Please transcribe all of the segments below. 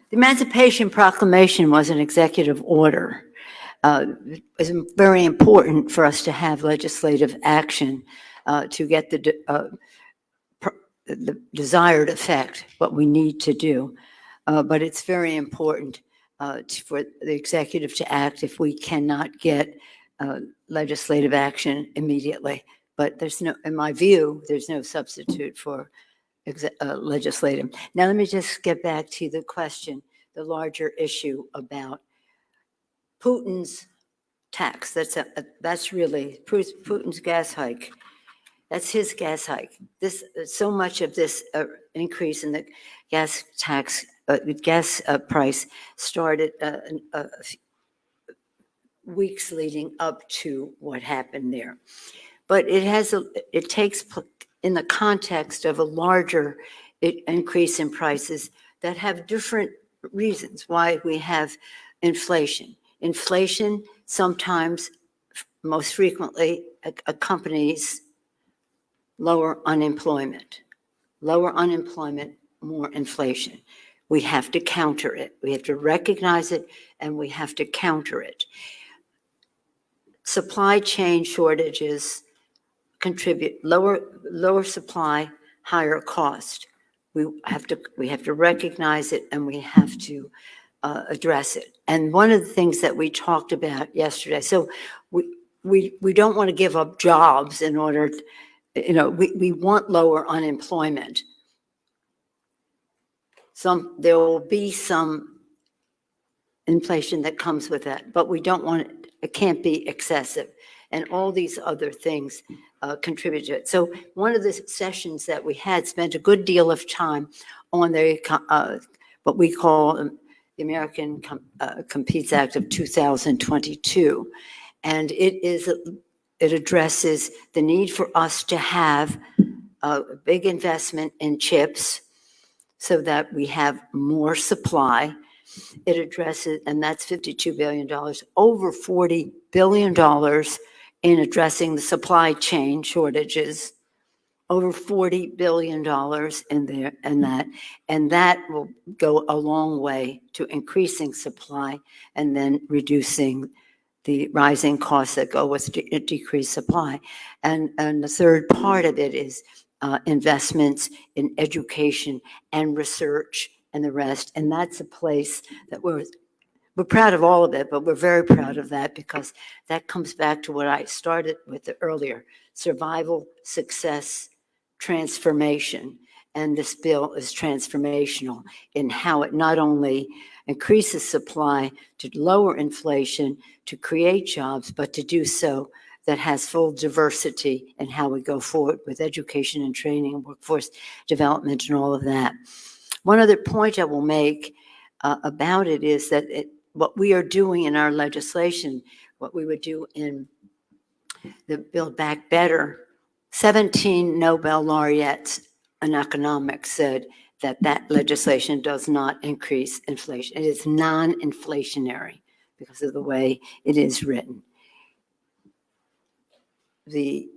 The Emancipation Proclamation was an executive order. It was very important for us to have legislative action to get the desired effect, what we need to do. But it's very important for the executive to act if we cannot get legislative action immediately. But there's no, in my view, there's no substitute for legislative. Now, let me just get back to the question, the larger issue about Putin's tax. That's really Putin's gas hike. That's his gas hike. So much of this increase in the gas tax, gas price started weeks leading up to what happened there. But it takes in the context of a larger increase in prices that have different reasons why we have inflation. Inflation sometimes, most frequently, accompanies lower unemployment. Lower unemployment, more inflation. We have to counter it. We have to recognize it, and we have to counter it. Supply chain shortages contribute lower supply, higher cost. We have to recognize it, and we have to address it. And one of the things that we talked about yesterday, so we don't want to give up jobs in order to, we want lower unemployment. There will be some inflation that comes with that, but we don't want it can't be excessive. And all these other things contribute to it. So one of the sessions that we had spent a good deal of time on what we call the American Competes Act of 2022. And it addresses the need for us to have a big investment in chips so that we have more supply. It addresses, and that's $52 billion, over $40 billion in addressing the supply chain shortages, over $40 billion in there, and that will go a long way to increasing supply and then reducing the rising costs that go with decreased supply. And the third part of it is investments in education and research and the rest. And that's a place that we're proud of all of it, but we're very proud of that because that comes back to what I started with earlier: survival, success, transformation. And this bill is transformational in how it not only increases supply to lower inflation, to create jobs, but to do so that has full diversity in how we go forward with education and training and workforce development and all of that. One other point I will make about it is that what we are doing in our legislation, what we would do in the Build Back Better, 17 Nobel laureates in economics said that legislation does not increase inflation. It is non-inflationary because of the way it is written. The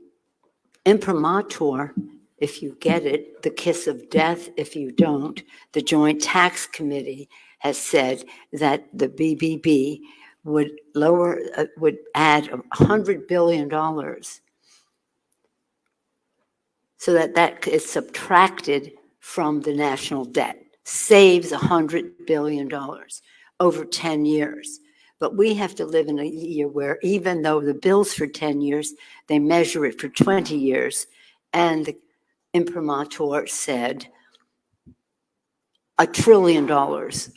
imprimatur, if you get it, the kiss of death if you don't, the Joint Tax Committee has said that the BBB would add $100 billion so that is subtracted from the national debt, saves $100 billion over 10 years. But we have to live in a year where even though the bill's for 10 years, they measure it for 20 years. And the imprimatur said $1 trillion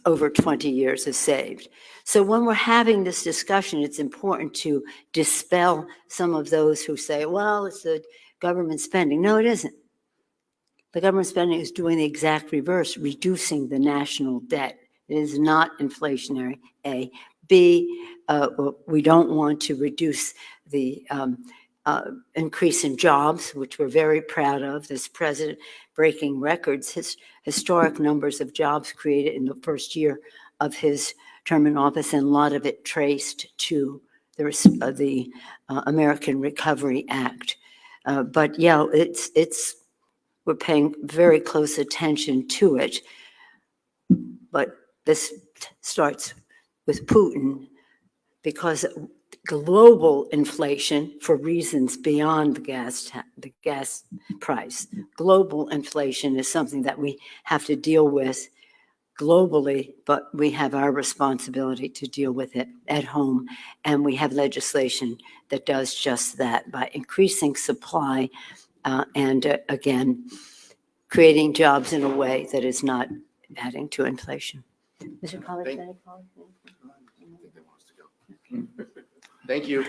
over 20 years is saved. So when we're having this discussion, it's important to dispel some of those who say, well, it's the government spending. No, it isn't. The government spending is doing the exact reverse, reducing the national debt. It is not inflationary, A. B, we don't want to reduce the increase in jobs, which we're very proud of. This president breaking records, historic numbers of jobs created in the first year of his term in office, and a lot of it traced to the American Recovery Act. But yeah, we're paying very close attention to it. But this starts with Putin, because global inflation, for reasons beyond the gas price, global inflation is something that we have to deal with globally, but we have our responsibility to deal with it at home. And we have legislation that does just that by increasing supply and again, creating jobs in a way that is not adding to inflation. Mr. Pollard, Thank you.